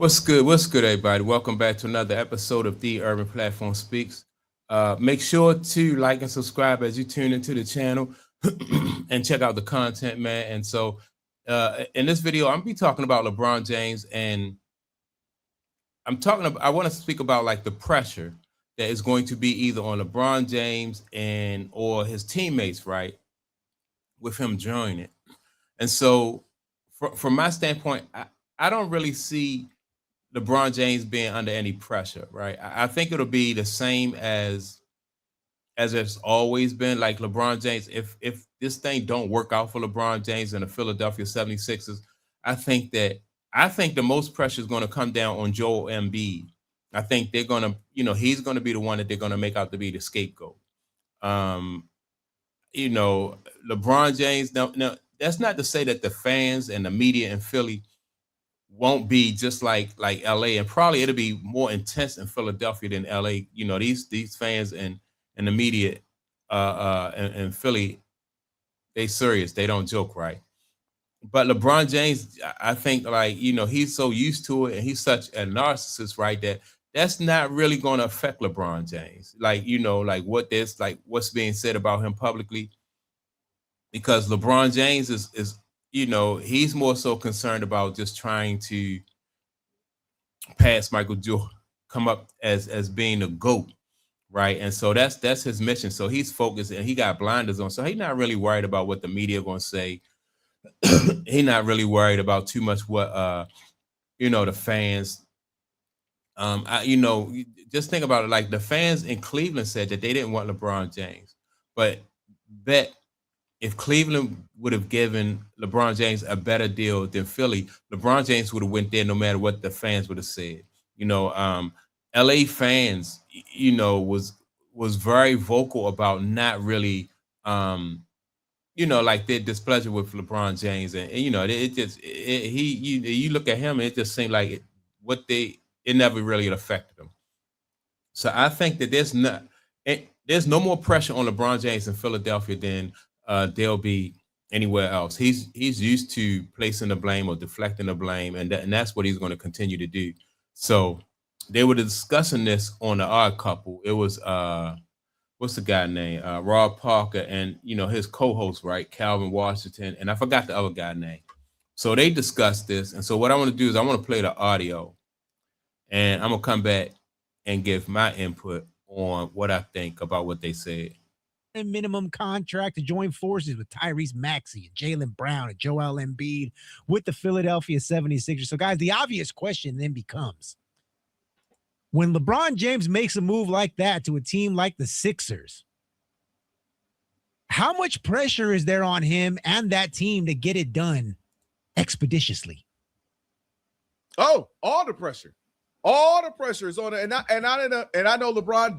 What's good? What's good, everybody? Welcome back to another episode of The Urban Platform Speaks. Make sure to like and subscribe as you tune into the channel and check out the content, man. And so, in this video, I'm gonna be talking about LeBron James, and I want to speak about like the pressure that is going to be either on LeBron James and or his teammates, right, with him joining it. And so, from my standpoint, I don't really see LeBron James being under any pressure, right? I think it'll be the same as it's always been. Like LeBron James, if this thing don't work out for LeBron James and the Philadelphia 76ers, I think that I think the most pressure is going to come down on Joel Embiid. I think they're going to, he's going to be the one that they're going to make out to be the scapegoat. Um, you know, LeBron James. Now, that's not to say that the fans and the media in Philly won't be just like LA, and probably it'll be more intense in Philadelphia than LA. These fans and the media in Philly, they serious. They don't joke, right? But LeBron James, I think he's so used to it and he's such a narcissist, right? That's not really going to affect LeBron James. Like what's being said about him publicly, because LeBron James is he's more so concerned about just trying to pass Michael Jordan, come up as being the GOAT, right? And so that's his mission. So he's focused and he got blinders on. So he's not really worried about what the media gonna say. He's not really worried about too much what the fans. Just think about it. Like the fans in Cleveland said that they didn't want LeBron James, but bet if Cleveland would have given LeBron James a better deal than Philly, LeBron James would have went there no matter what the fans would have said. LA fans, was very vocal about not really, like their displeasure with LeBron James, and it just you look at him, and it just seemed like it never really affected him. So I think that there's no more pressure on LeBron James in Philadelphia than there'll be anywhere else. He's used to placing the blame or deflecting the blame, and that's what he's going to continue to do. So they were discussing this on the Odd Couple. It was what's the guy name? Rob Parker and his co-host, right, Calvin Washington, and I forgot the other guy name. So they discussed this, and so what I want to do is I want to play the audio, and I'm gonna come back and give my input on what I think about what they said. Minimum contract to join forces with Tyrese Maxey and Jaylen Brown and Joel Embiid with the Philadelphia 76ers. So, guys, the obvious question then becomes, when LeBron James makes a move like that to a team like the Sixers, how much pressure is there on him and that team to get it done expeditiously? Oh, all the pressure. All the pressure is on it. And I know LeBron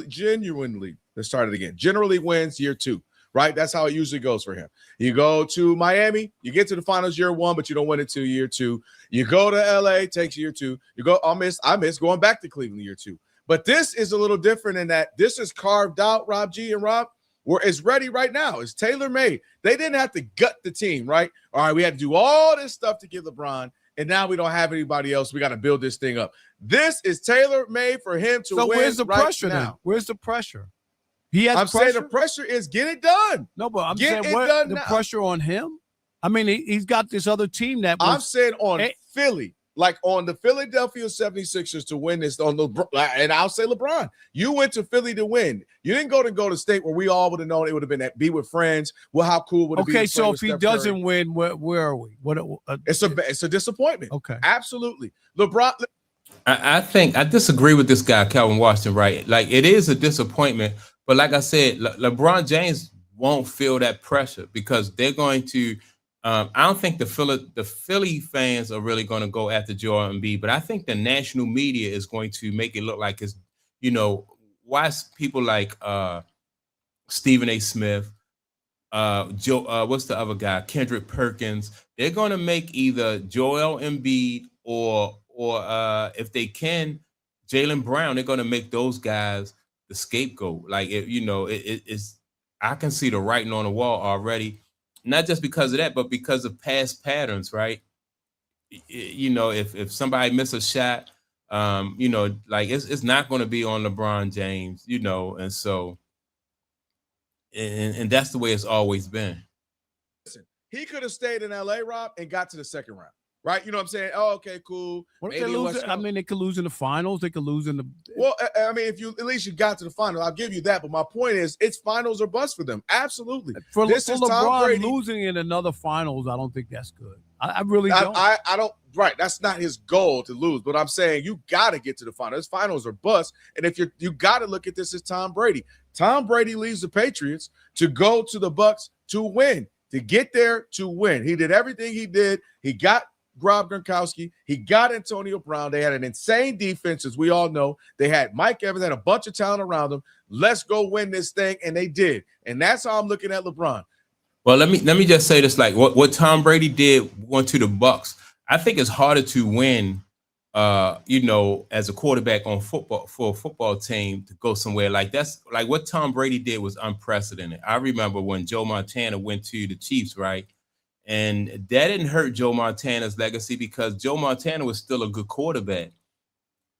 genuinely, let's start it again, generally wins year two, right? That's how it usually goes for him. You go to Miami, you get to the finals year one, but you don't win it to year two. You go to LA, takes year two. You go, I miss going back to Cleveland year two. But this is a little different in that this is carved out, Rob G and Rob, where it's ready right now. It's tailor-made. They didn't have to gut the team, right? All right, we had to do all this stuff to get LeBron, and now we don't have anybody else. We got to build this thing up. This is tailor-made for him to win. So where's the right pressure now. Then? Where's the pressure? He has I'm pressure? saying the pressure is get it done. No, but I'm get saying what the now. pressure on him? I mean, he's got this other team that I'm saying on Philly, like on the Philadelphia 76ers to win this, and I'll say LeBron. You went to Philly to win. You didn't go to state where we all would have known it would have been at be with friends. Well, how cool would it be? Okay, so if he doesn't win, where are we? It's a disappointment. Okay. Absolutely. LeBron. I think I disagree with this guy, Calvin Washington, right? Like it is a disappointment, but like I said, LeBron James won't feel that pressure because they're going to. I don't think the Philly fans are really going to go after Joel Embiid, but I think the national media is going to make it look like it's, why people like Stephen A. Smith, what's the other guy, Kendrick Perkins. They're going to make either Joel Embiid or if they can, Jaylen Brown. They're going to make those guys the scapegoat. Like it's. I can see the writing on the wall already. Not just because of that, but because of past patterns, right? You know, if somebody miss a shot, you know, like it's not going to be on LeBron James, you know, and so and that's the way it's always been. Listen, he could have stayed in LA, Rob, and got to the second round. Right? You know what I'm saying? Oh, okay, cool. What if they lose? I mean, they could lose in the finals. They could lose in the. Well, I mean, if you at least you got to the final, I'll give you that. But my point is, it's finals or bust for them. Absolutely. For This is Tom LeBron Brady. losing in another finals, I don't think that's good. I really don't. I don't. Right, that's not his goal to lose. But I'm saying you got to get to the finals. Finals or bust. And if you got to look at this as Tom Brady. Tom Brady leaves the Patriots to go to the Bucks to win, to get there to win. He did everything he did. He got Rob Gronkowski. He got Antonio Brown. They had an insane defense, as we all know. They had Mike Evans, had a bunch of talent around them. Let's go win this thing, and they did. And that's how I'm looking at LeBron. Well, let me just say this: like what Tom Brady did went to the Bucks. I think it's harder to win, you know, as a quarterback on football for a football team to go somewhere like that's like what Tom Brady did was unprecedented. I remember when Joe Montana went to the Chiefs, right? And that didn't hurt Joe Montana's legacy because Joe Montana was still a good quarterback.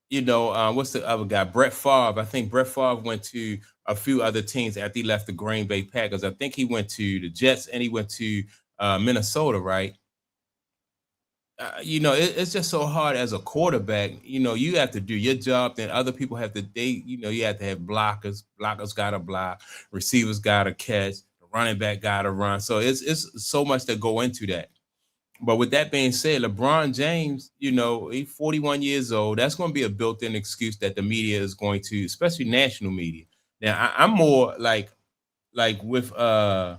You know, what's the other guy? Brett Favre. I think Brett Favre went to a few other teams after he left the Green Bay Packers. I think he went to the Jets and he went to Minnesota, right? You know, it's just so hard as a quarterback. You know, you have to do your job. Then other people have to. You know, you have to have blockers. Blockers got to block. Receivers got to catch. Running back got to run. So it's so much that go into that. But with that being said, LeBron James, you know, he's 41 years old. That's going to be a built-in excuse that the media is going to, especially national media. Now, I'm more like with the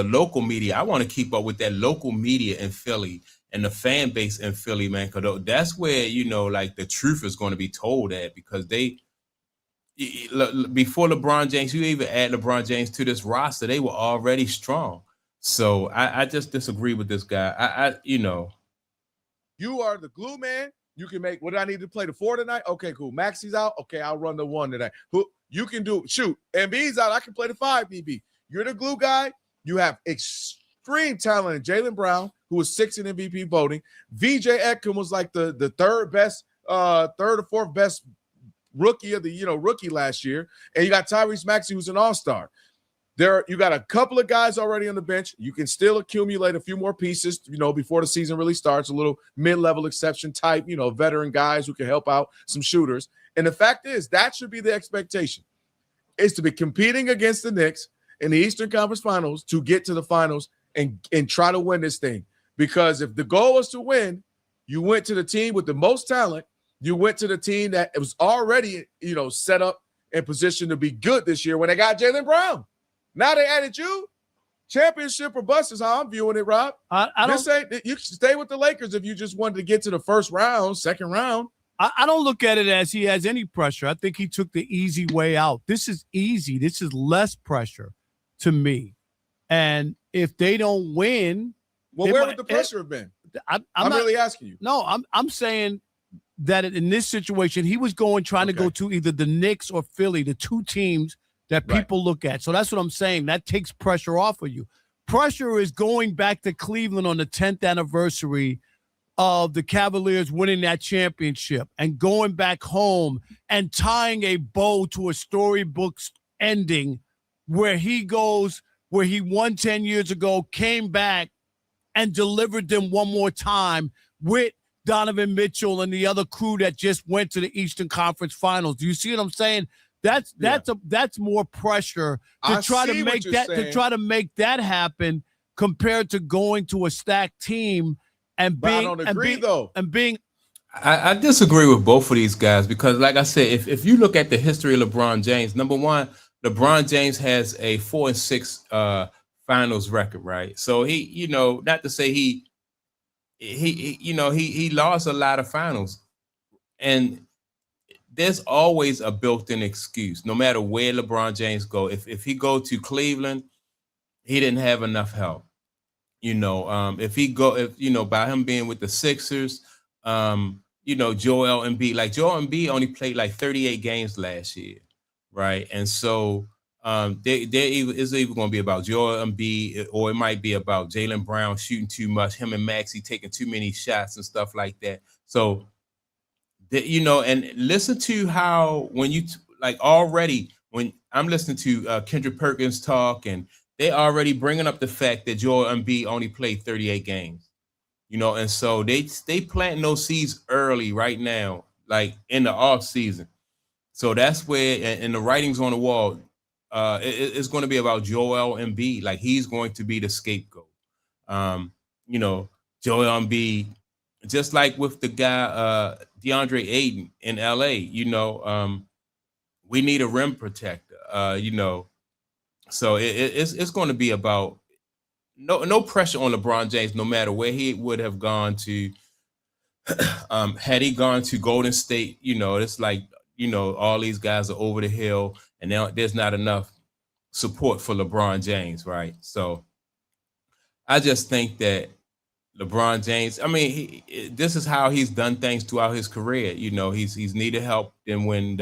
local media. I want to keep up with that local media in Philly and the fan base in Philly, man, because that's where, you know, like the truth is going to be told at because before LeBron James, you even add LeBron James to this roster, they were already strong. So I just disagree with this guy. You know. You are the glue man. You can make what do I need to play the 4 tonight? Okay, cool. Maxi's out. Okay, I'll run the 1 tonight. Who you can do shoot. Embiid's out. I can play the 5, DB. You're the glue guy. You have extreme talent in Jaylen Brown, who was 6th in MVP voting. VJ Ekman was like the third or fourth best rookie of the rookie last year, and you got Tyrese Maxey, who's an all-star. You got a couple of guys already on the bench. You can still accumulate a few more pieces, you know, before the season really starts. A little mid-level exception type, you know, veteran guys who can help out some shooters. And the fact is, that should be the expectation: is to be competing against the Knicks in the Eastern Conference Finals to get to the finals and try to win this thing. Because if the goal was to win, you went to the team with the most talent. You went to the team that was already, you know, set up in position to be good this year when they got Jaylen Brown. Now they added you. Championship or bust is how I'm viewing it, Rob. I don't say you should stay with the Lakers if you just wanted to get to the first round, second round. I don't look at it as he has any pressure. I think he took the easy way out. This is easy. This is less pressure to me. And if they don't win, well, where would the pressure have been? I'm not really asking you. No, I'm saying that in this situation, he was trying to go to either the Knicks or Philly, the two teams that people look at. So that's what I'm saying. That takes pressure off of you. Pressure is going back to Cleveland on the 10th anniversary of the Cavaliers winning that championship and going back home and tying a bow to a storybook ending where he won 10 years ago, came back and delivered them one more time with Donovan Mitchell and the other crew that just went to the Eastern Conference Finals. Do you see what I'm saying? That's more pressure to try to make that happen compared to going to a stacked team and being. But I don't agree though. I disagree with both of these guys because, like I said, if you look at the history of LeBron James, number one, LeBron James has a 4-6 finals record, right? So he, you know, not to say he lost a lot of finals, and there's always a built-in excuse, no matter where LeBron James go. If he go to Cleveland, he didn't have enough help. You know, by him being with the Sixers, you know, Joel Embiid only played like 38 games last year, right? And so It's either going to be about Joel Embiid, or it might be about Jaylen Brown shooting too much, him and Maxey taking too many shots and stuff like that. So, and listen to how when you like already when I'm listening to Kendrick Perkins talk, and they already bringing up the fact that Joel Embiid only played 38 games, and so they planting those seeds early right now, like in the off season. So that's where, and the writing's on the wall. It's going to be about Joel Embiid. Like, he's going to be the scapegoat. Joel Embiid, just like with the guy DeAndre Ayton in LA. We need a rim protector. So it's going to be about no pressure on LeBron James, no matter where he would have gone to. Had he gone to Golden State, it's like, all these guys are over the hill, and now there's not enough support for LeBron James, right? So I just think that LeBron James, this is how he's done things throughout his career. He's needed help, and when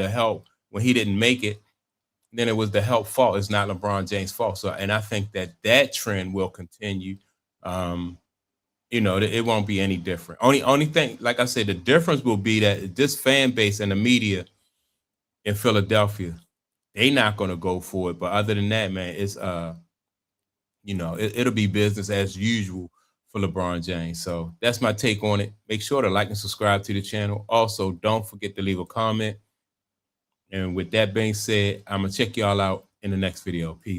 he didn't make it, then it was the help fault. It's not LeBron James' fault. So, and I think that trend will continue. It won't be any different. Only thing, like I said, the difference will be that this fan base and the media in Philadelphia, they not going to go for it. But other than that, man, it's it'll be business as usual for LeBron James. So that's my take on it. Make sure to like and subscribe to the channel. Also, don't forget to leave a comment. And with that being said, I'm gonna check y'all out in the next video. Peace.